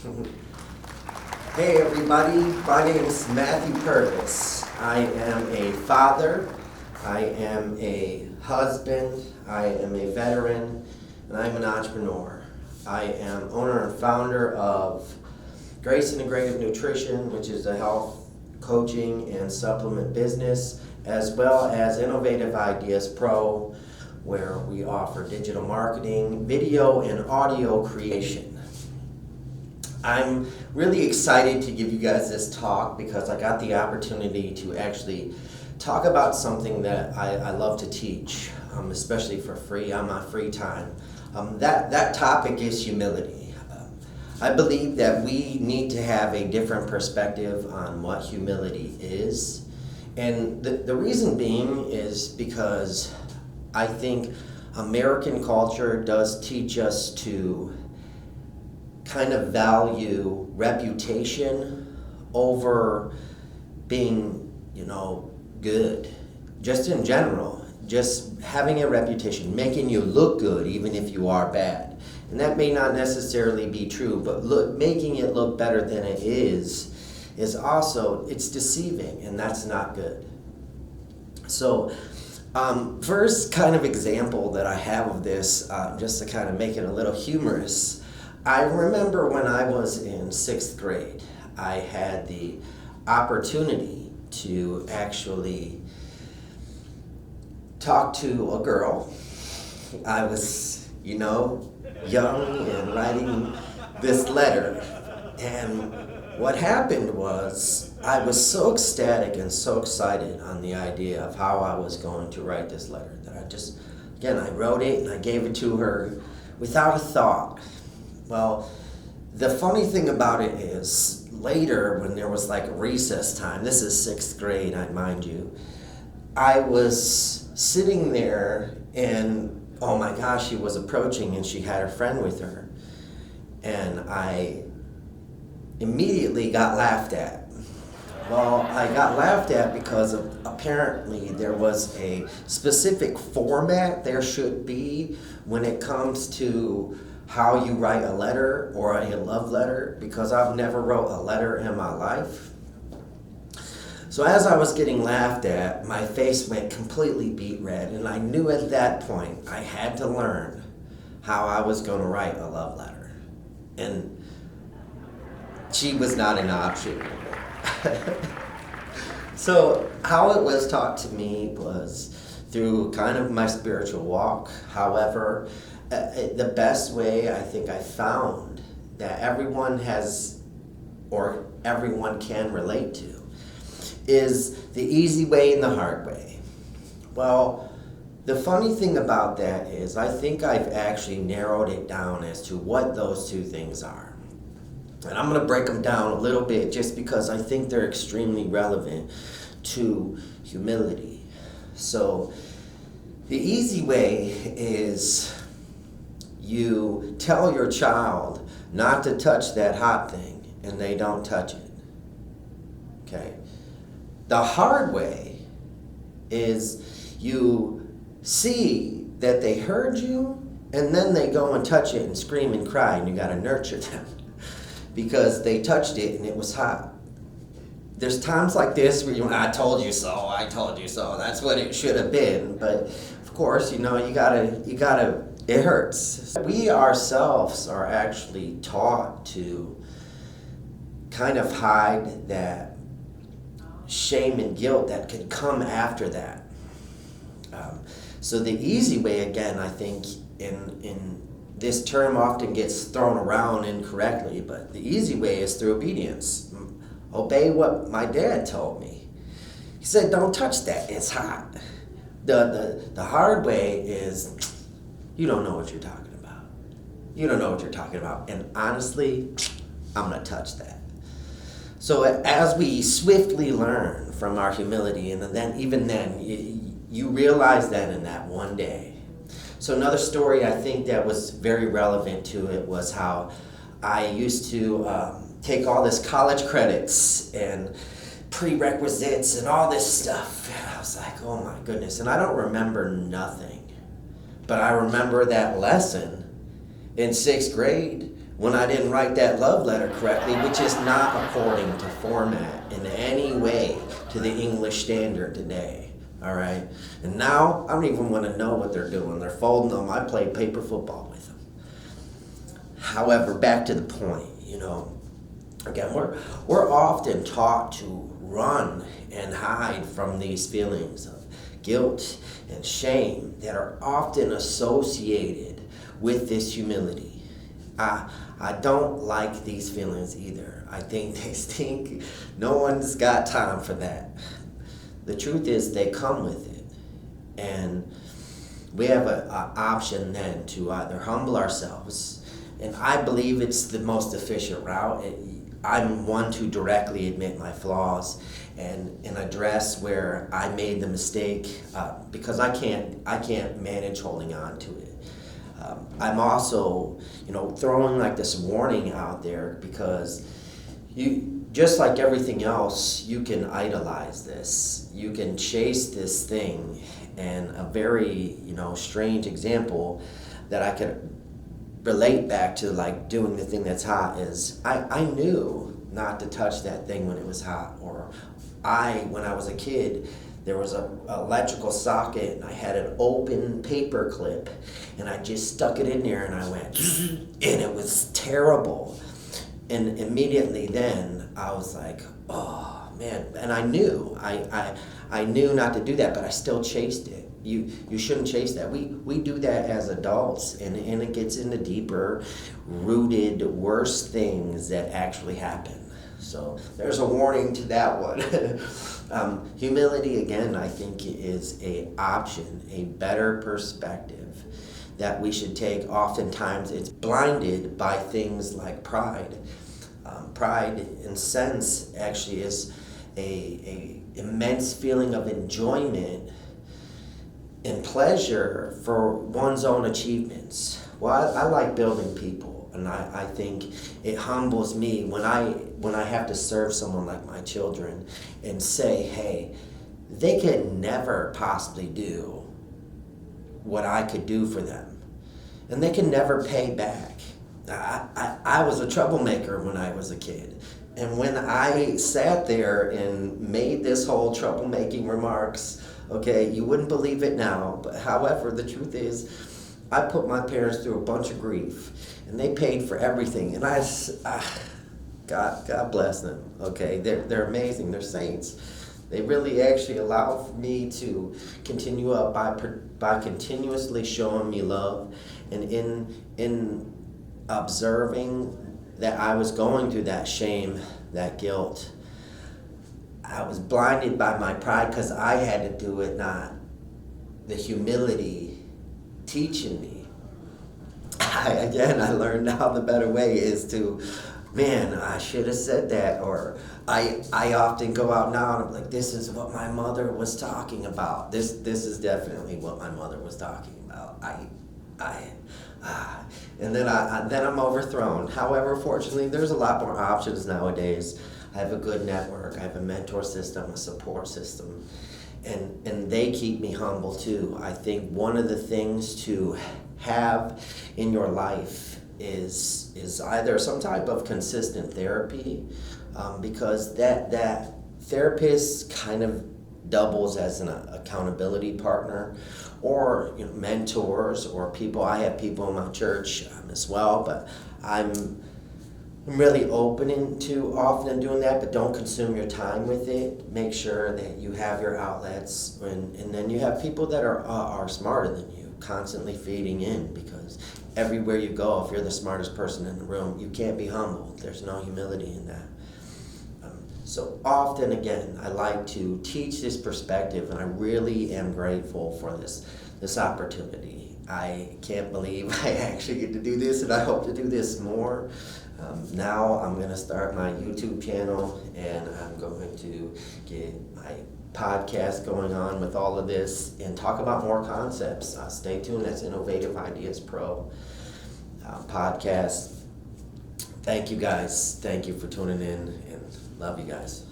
Hey everybody, my name is Matthew Purvis. I am a father, I am a husband, I am a veteran, and I'm an entrepreneur. I am owner and founder of Grace Integrative Nutrition, which is a health coaching and supplement business, as well as Innovative Ideas Pro, where we offer digital marketing, video and audio creation. I'm really excited to give you guys this talk because I got the opportunity to actually talk about something that I love to teach, especially for free on my free time. That topic is humility. I believe that we need to have a different perspective on what humility is. And the reason being is because I think American culture does teach us to kind of value reputation over being, good. Just in general, just having a reputation, making you look good even if you are bad. And that may not necessarily be true, but making it look better than it is also, it's deceiving, and that's not good. So, first kind of example that I have of this, just to kind of make it a little humorous, I remember when I was in 6th grade, I had the opportunity to actually talk to a girl. I was, young and writing this letter. And what happened was I was so ecstatic and so excited on the idea of how I was going to write this letter that I wrote it and I gave it to her without a thought. Well, the funny thing about it is, later when there was like recess time, this is 6th grade, mind you, I was sitting there and, oh my gosh, she was approaching and she had her friend with her. And I immediately got laughed at. Well, I got laughed at because apparently there was a specific format there should be when it comes to how you write a letter or a love letter, because I've never wrote a letter in my life. So as I was getting laughed at, my face went completely beet red, and I knew at that point I had to learn how I was going to write a love letter. And she was not an option. So how it was taught to me was through kind of my spiritual walk. However, the best way I think I found that everyone has or everyone can relate to is the easy way and the hard way. Well, the funny thing about that is I think I've actually narrowed it down as to what those two things are. And I'm going to break them down a little bit just because I think they're extremely relevant to humility. So the easy way is you tell your child not to touch that hot thing and they don't touch it. Okay. The hard way is you see that they heard you and then they go and touch it and scream and cry, and you got to nurture them because they touched it and it was hot. There's times like this where I told you so, that's what it should have been. But of course, you gotta, it hurts. We ourselves are actually taught to kind of hide that shame and guilt that could come after that. So the easy way, again, I think in this term often gets thrown around incorrectly, but the easy way is through obedience. Obey what my dad told me. He said, don't touch that, it's hot. The hard way is, you don't know what you're talking about. You don't know what you're talking about. And honestly, I'm going to touch that. So as we swiftly learn from our humility, and then even then, you realize that in that one day. So another story I think that was very relevant to it was how I used to take all this college credits and prerequisites and all this stuff. And I was like, oh my goodness. And I don't remember nothing. But I remember that lesson in 6th grade when I didn't write that love letter correctly, which is not according to format in any way to the English standard today. All right? And now I don't even want to know what they're doing. They're folding them. I played paper football with them. However, back to the point, again, we're often taught to run and hide from these feelings of guilt and shame that are often associated with this humility. I don't like these feelings either. I think they stink. No one's got time for that. The truth is they come with it. And we have an option then to either humble ourselves, and I believe it's the most efficient route. I'm one to directly admit my flaws and address where I made the mistake because I can't manage holding on to it. I'm also, throwing like this warning out there because you, just like everything else, you can idolize this. You can chase this thing. And a very, strange example that I could relate back to, like doing the thing that's hot, is I knew not to touch that thing when it was hot. Or when I was a kid, there was an electrical socket and I had an open paper clip and I just stuck it in there and I went, and it was terrible. And immediately then I was like, oh man, and I knew, I knew not to do that, but I still chased it. You shouldn't chase that. We do that as adults, and it gets into deeper rooted, worse things that actually happen. So there's a warning to that one. Humility, again, I think is an option, a better perspective that we should take. Oftentimes it's blinded by things like pride. Pride, in sense, actually is a immense feeling of enjoyment and pleasure for one's own achievements. Well, I like building people, and I think it humbles me when I have to serve someone like my children and say, hey, they could never possibly do what I could do for them, and they can never pay back. I was a troublemaker when I was a kid. And when I sat there and made this whole troublemaking remarks, okay, you wouldn't believe it now, but however, the truth is, I put my parents through a bunch of grief, and they paid for everything, and God bless them, okay? They're amazing, they're saints. They really actually allowed me to continue up by continuously showing me love, and in observing that I was going through that shame, that guilt. I was blinded by my pride because I had to do it, not the humility teaching me. I learned now the better way is to, man, I should have said that. Or I often go out now and I'm like, this is what my mother was talking about. This is definitely what my mother was talking about. And then I'm overthrown. However, fortunately, there's a lot more options nowadays. I have a good network. I have a mentor system, a support system, and they keep me humble too. I think one of the things to have in your life is either some type of consistent therapy, because that therapist kind of doubles as an accountability partner, or mentors, or people. I have people in my church as well, but I'm really open to often doing that, but don't consume your time with it. Make sure that you have your outlets, and then you have people that are smarter than you, constantly feeding in, because everywhere you go, if you're the smartest person in the room, you can't be humble. There's no humility in that. So often, again, I like to teach this perspective, and I really am grateful for this opportunity. I can't believe I actually get to do this, and I hope to do this more. Now I'm going to start my YouTube channel, and I'm going to get my podcast going on with all of this and talk about more concepts. Stay tuned. That's Innovative Ideas Pro podcast. Thank you guys. Thank you for tuning in, and love you guys.